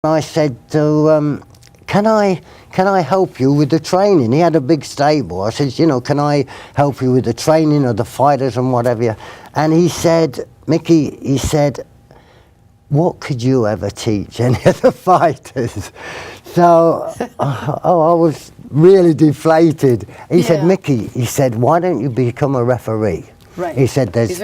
I said to, can I help you with the training? He had a big stable. I said, can I help you with the training of the fighters and whatever? And he said, Mickey, he said, what could you ever teach any of the fighters? So I was really deflated. He said, Mickey, he said, why don't you become a referee? Right. He said, there's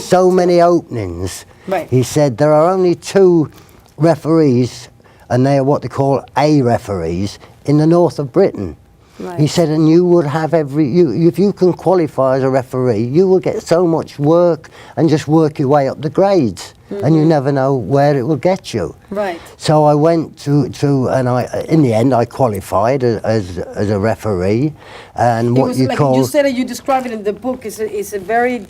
so many openings. Right. He said, there are only 2 referees, and they are what they call A referees, in the north of Britain. Right. He said, and you would have if you can qualify as a referee, you will get so much work and just work your way up the grades, and you never know where it will get you. Right. So I went to and in the end I qualified as a referee, and what you call. You said that you describe it in the book. It's a very.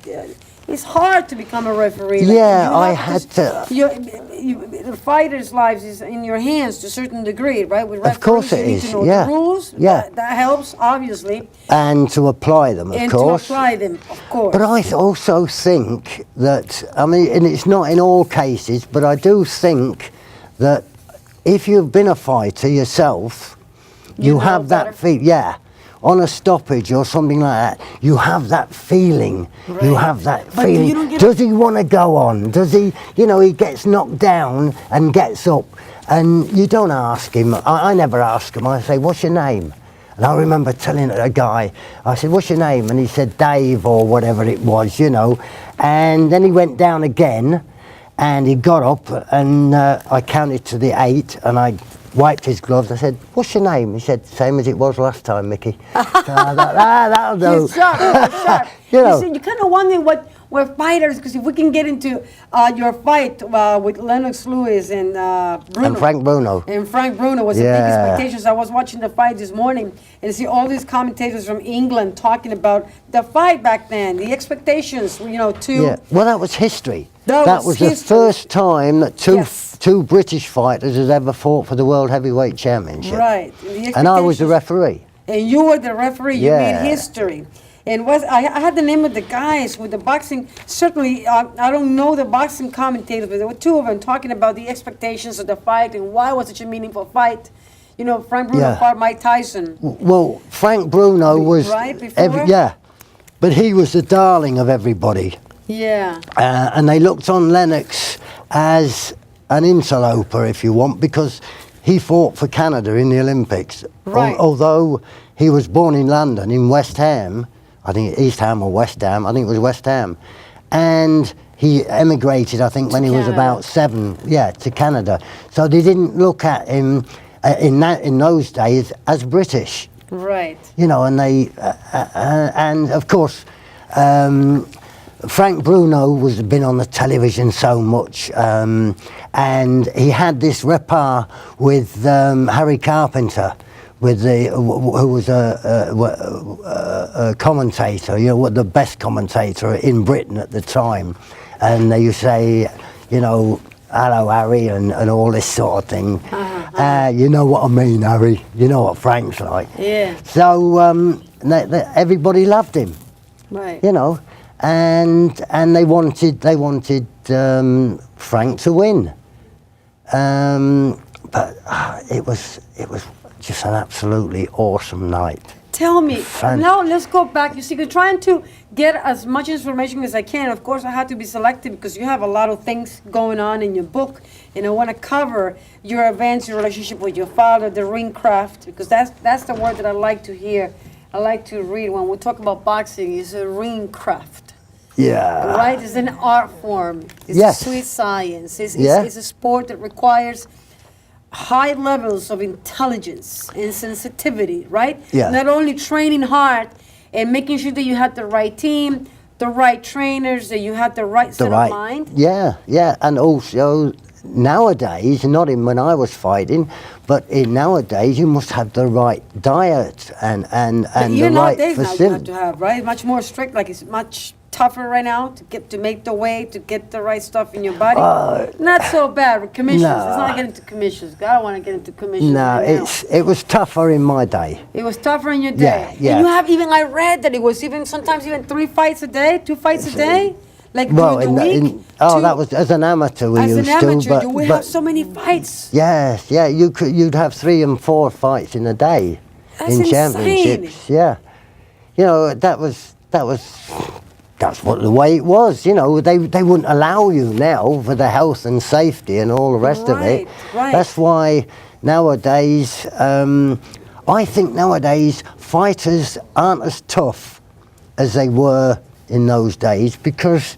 It's hard to become a referee. Yeah, I had to. The fighter's lives is in your hands to a certain degree, right? With of course it is. You need to know yeah. the rules. Yeah. That helps, obviously. And to apply them, of course. And to apply them, of course. But I also think that, I mean, and it's not in all cases, but I do think that if you've been a fighter yourself, you have that feeling. Yeah. On a stoppage or something like that, you have that feeling. Right. You have that feeling. Does he want to go on? Does he, he gets knocked down and gets up, and you don't ask him. I never ask him. I say, what's your name? And I remember telling a guy, I said, what's your name? And he said, Dave, or whatever it was, And then he went down again, and he got up, and I counted to the 8, and I wiped his gloves. I said, what's your name? He said, same as it was last time, Mickey. So I thought, that'll do. You're sharp. You kind of wonder what fighters, because if we can get into your fight with Lennox Lewis and Bruno. And Frank Bruno. And Frank Bruno was a big expectations. I was watching the fight this morning and see all these commentators from England talking about the fight back then, the expectations, Yeah, well, that was history. That was the first time that two British fighters had ever fought for the World Heavyweight Championship. Right. And I was the referee. And you were the referee. You made history. And I had the name of the guys with the boxing. Certainly, I don't know the boxing commentators, but there were 2 of them talking about the expectations of the fight and why it was such a meaningful fight. Frank Bruno fought Mike Tyson. Well, Frank Bruno was right before. But he was the darling of everybody. Yeah. And they looked on Lennox as an interloper, if you want, because he fought for Canada in the Olympics. Right. Although he was born in London, in West Ham, I think East Ham or West Ham, I think it was West Ham. And he emigrated, I think, when he was about 7, to Canada. So they didn't look at him in those days as British. Right. And they, and of course, Frank Bruno was been on the television so much, and he had this repartee with Harry Carpenter, who was a commentator, the best commentator in Britain at the time, and they used to say, hello Harry, and all this sort of thing. You know what I mean, Harry? You know what Frank's like. Yeah. So everybody loved him. Right. And they wanted Frank to win, but it was just an absolutely awesome night. Tell me, now let's go back. You see, you're trying to get as much information as I can. Of course, I had to be selective because you have a lot of things going on in your book, and I want to cover your events, your relationship with your father, the ring craft, because that's the word that I like to hear. I like to read when we talk about boxing. Is a ring craft. Yeah. Right? It's an art form. It's a sweet science. It's a sport that requires high levels of intelligence and sensitivity, right? Yeah. Not only training hard and making sure that you have the right team, the right trainers, that you have the right set of mind. Yeah. And also nowadays, not in when I was fighting, but nowadays you must have the right diet and the right facility. Now you have to have, right? Much more strict, like it's much tougher right now to make the weight, to get the right stuff in your body. Not so bad with commissions. No. It's not getting into commissions. I don't want to get into commissions. No, it was tougher in my day. It was tougher in your day. Yeah. And you have I read that it was sometimes 3 fights a day, 2 fights a day. Like Well, during the week? that was as an amateur we As used an amateur, to. you would have so many fights. Yes, yeah, you'd have 3 and 4 fights in a day That's in insane. championships. Yeah, you know that's what the way it was. You know, they wouldn't allow you now for the health and safety and all the rest of it. Right. That's why nowadays, I think nowadays fighters aren't as tough as they were in those days because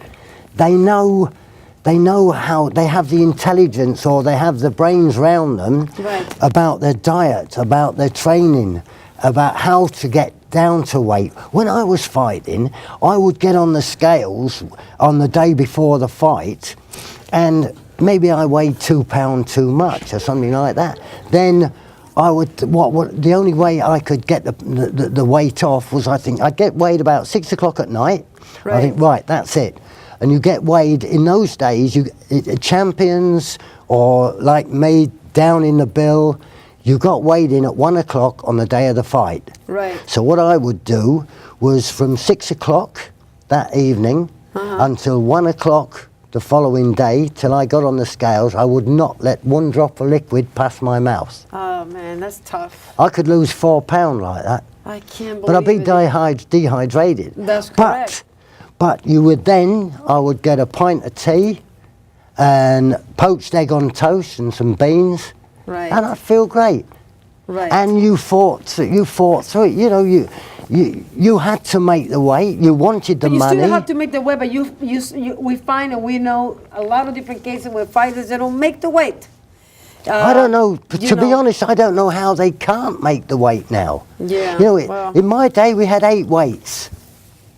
they know how they have the intelligence or they have the brains round them about their diet, about their training, about how to get down to weight. When I was fighting, I would get on the scales on the day before the fight and maybe I weighed 2 pounds too much or something like that. Then I would, the only way I could get the weight off was, I think, I'd get weighed about 6 o'clock at night. I think, right, that's it. And you get weighed, in those days, champions or like me down in the bill, you got weighed in at 1 o'clock on the day of the fight. Right. So what I would do was from 6 o'clock that evening until 1 o'clock the following day, till I got on the scales, I would not let 1 drop of liquid pass my mouth. Oh man, that's tough. I could lose 4 pounds like that. I can't believe But I'd be it. dehydrated. That's correct. But you would then, I would get a pint of tea and poached egg on toast and some beans. Right. And I'd feel great. Right. And you fought through it. You know, you had to make the weight. You wanted the but you money. still have to make the weight. But we find and we know a lot of different cases where fighters they don't make the weight. I don't know. To be honest, I don't know how they can't make the weight now. Yeah. You know, in my day we had 8 weights.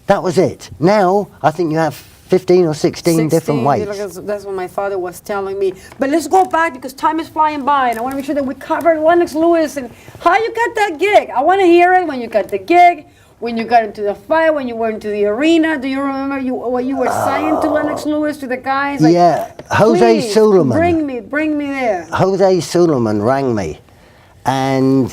That was it. Now I think you have 15 or 16 different weights. That's what my father was telling me. But let's go back because time is flying by, and I want to make sure that we cover Lennox Lewis and how you got that gig. I want to hear it when you got the gig, when you got into the fight, when you went into the arena. Do you remember what you were saying to Lennox Lewis, to the guys? Like, yeah, Jose Suleiman. Bring me there. Jose Suleiman rang me, and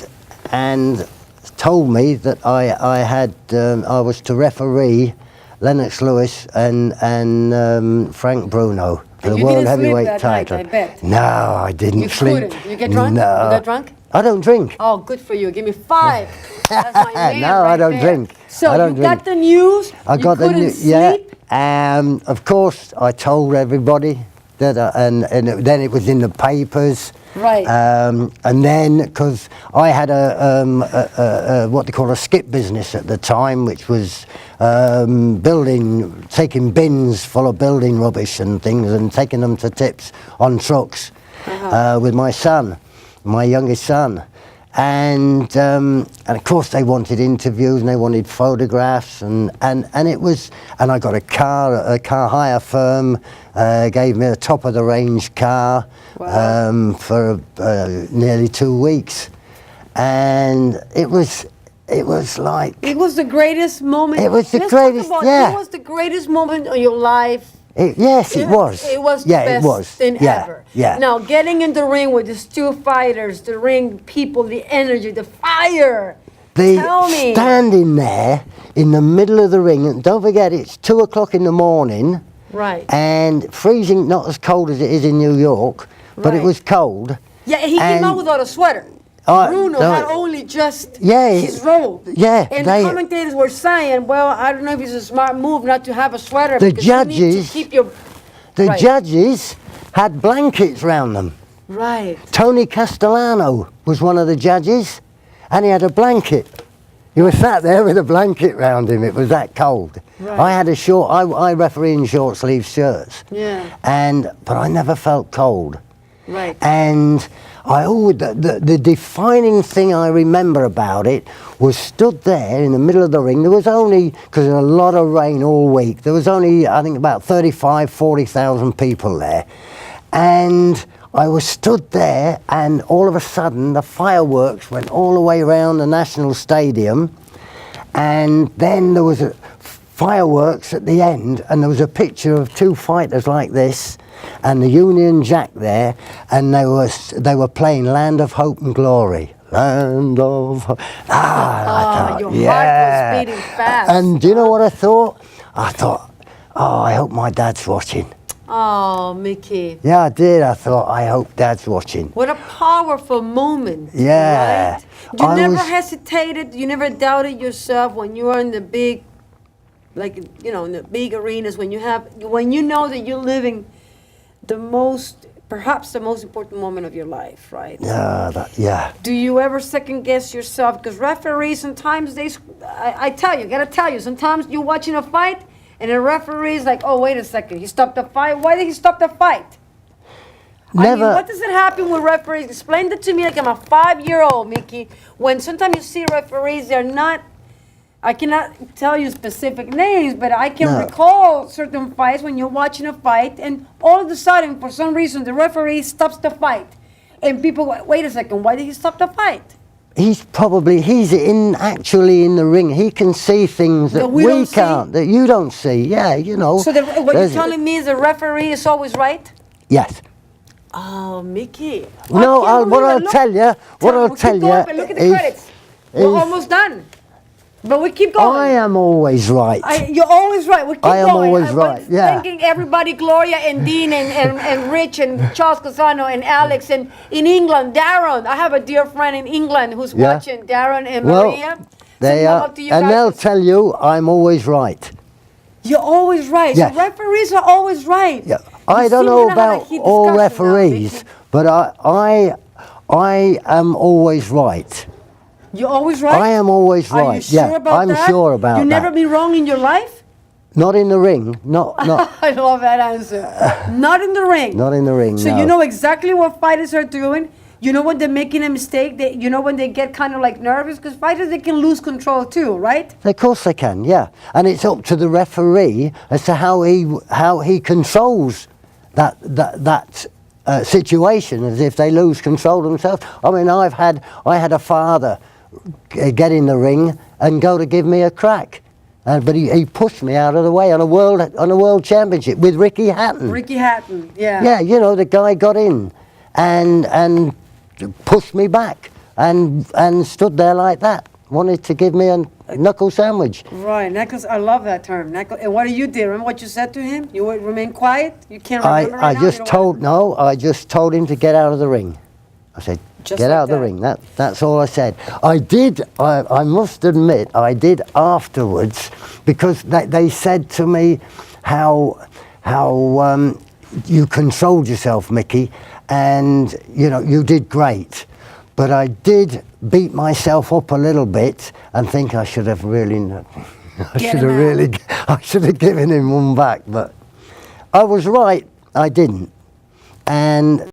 told me that I was to referee Lennox Lewis and Frank Bruno for the world heavyweight title. Night, I bet. No, I didn't sleep. Couldn't. You get drunk? No. You got drunk? I don't drink. Oh, good for you. Give me 5. That's my man. No, right I don't there. drink. So I don't you got the news. I got the news. Yeah. Of course, I told everybody that, and then it was in the papers. Right. And then, because I had a what they call a skip business at the time, which was taking bins full of building rubbish and things and taking them to tips on trucks with my son, my youngest son. And of course they wanted interviews and they wanted photographs and it was, and I got a car hire firm, gave me a top of the range car. Wow. For nearly 2 weeks, and it was like, it was the greatest moment. It was the Let's greatest. talk about, yeah. It was the greatest moment of your life. Yes, it was. It was the it best was. thing ever. Yeah. Now, getting in the ring with these 2 fighters, the ring people, the energy, the fire. Tell me. Standing there in the middle of the ring, and don't forget it's 2 o'clock in the morning. Right. And freezing, not as cold as it is in New York, but it was cold. Yeah, he came out without a sweater. Bruno had only just his robe. Yeah. And the commentators were saying, well, I don't know if it's a smart move not to have a sweater because you need to keep your... The judges had blankets round them. Right. Tony Castellano was one of the judges, and he had a blanket. He was sat there with a blanket round him. It was that cold. Right. I had a short. I referee in short sleeve shirts. Yeah. But I never felt cold. Right. And I always the defining thing I remember about it was stood there in the middle of the ring. There was only, because there was a lot of rain all week. There was only, I think, about 40,000 people there, and I was stood there, and all of a sudden the fireworks went all the way around the National Stadium, and then there was fireworks at the end, and there was a picture of 2 fighters like this, and the Union Jack there, and they were playing Land of Hope and Glory. Land of Hope. Your heart was beating fast. And do you know what I thought? I thought, oh, I hope my dad's watching. Oh, Mickey. Yeah, I did. I thought, I hope dad's watching. What a powerful moment. Yeah. Right? You I never was- hesitated, you never doubted yourself when you were in the big, like, you know, in the big arenas, when you know that you're living perhaps the most important moment of your life, right? Yeah. Do you ever second guess yourself? Because referees sometimes I gotta tell you, sometimes you're watching a fight and the referee's like, oh, wait a second, he stopped the fight. Why did he stop the fight? Never. I mean, what does it happen with referees? Explain that to me like I'm a 5-year-old, Mickey. When sometimes you see referees, they're not, I cannot tell you specific names, but I can recall certain fights when you're watching a fight and all of a sudden, for some reason, the referee stops the fight. And people go, wait a second, why did he stop the fight? He's actually in the ring. He can see things that we can't, that you don't see. Yeah, you know. So what you're telling me is the referee is always right? Yes. Oh, Mickey. No, what I'll tell you Look at the credits. We're almost done. But we keep going. I am always right. You're always right. We keep going. I am always right, yeah. Thanking everybody, Gloria and Dean and Rich and Charles Casano and Alex and in England, Darren. I have a dear friend in England who's watching, Darren and Maria. They are, and they'll tell you I'm always right. You're always right. Yes. So referees are always right. Yeah. I don't know about all referees, but I am always right. You're always right? I am always right. Are you sure about that? I'm sure about that. You've never been wrong in your life? Not in the ring. Not. I love that answer. Not in the ring. Not in the ring. So you know exactly what fighters are doing. You know when they're making a mistake. You know when they get kind of like nervous, because fighters, they can lose control too, right? Of course they can. Yeah, and it's up to the referee as to how he controls that situation, as if they lose control themselves. I mean, I had a father get in the ring and go to give me a crack, but he pushed me out of the way on a world championship with Ricky Hatton. Ricky Hatton, yeah. Yeah, you know, the guy got in and pushed me back and stood there like that, wanted to give me a knuckle sandwich. Right, knuckles. I love that term. Knuckle. And what do you do? Remember what you said to him? You would remain quiet. You can't remember right now? I just told him to get out of the ring. I said, get out of the ring. That's all I said. I must admit, I did afterwards, because they said to me how you controlled yourself, Mickey, and you know you did great. But I did beat myself up a little bit and think I should have given him one back. But I was right. I didn't, and